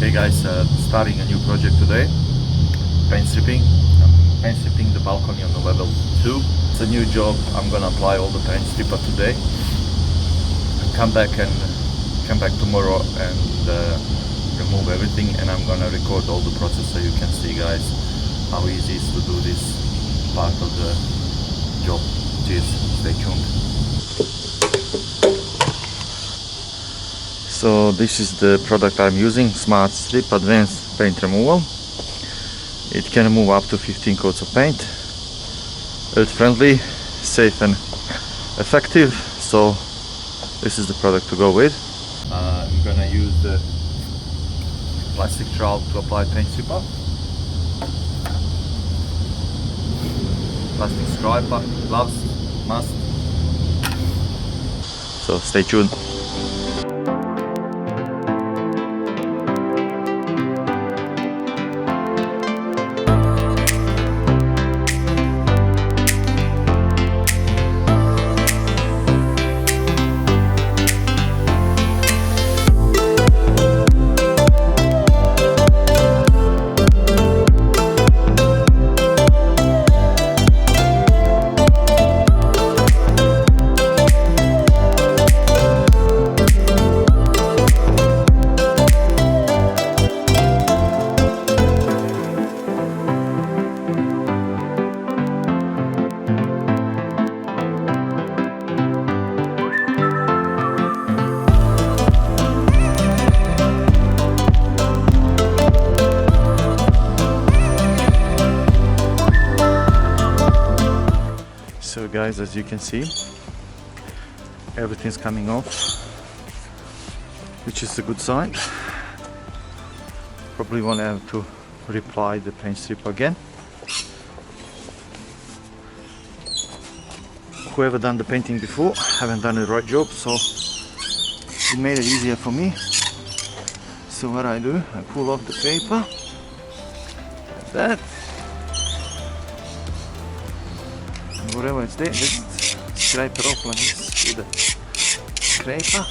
Hey guys, starting a new project today. Paint stripping. I'm paint stripping the balcony on the level 2. It's a new job. I'm gonna apply all the paint stripper today. And come back tomorrow and remove everything, and I'm gonna record all the process so you can see, guys, how easy it is to do this part of the job. Cheers, stay tuned. So this is the product I'm using, Smart Strip Advanced Paint Removal. It can remove up to 15 coats of paint. Earth friendly, safe and effective, so this is the product to go with. I'm gonna use the plastic trowel to apply paint stripper. Plastic striper, gloves, mask. So stay tuned. So guys, as you can see, everything's coming off, which is a good sign. Probably want to have to reapply the paint strip again. Whoever done the painting before haven't done the right job, so it made it easier for me. So what I do, I pull off the paper like that. Whatever it's there, just scrape it off like this with a scraper.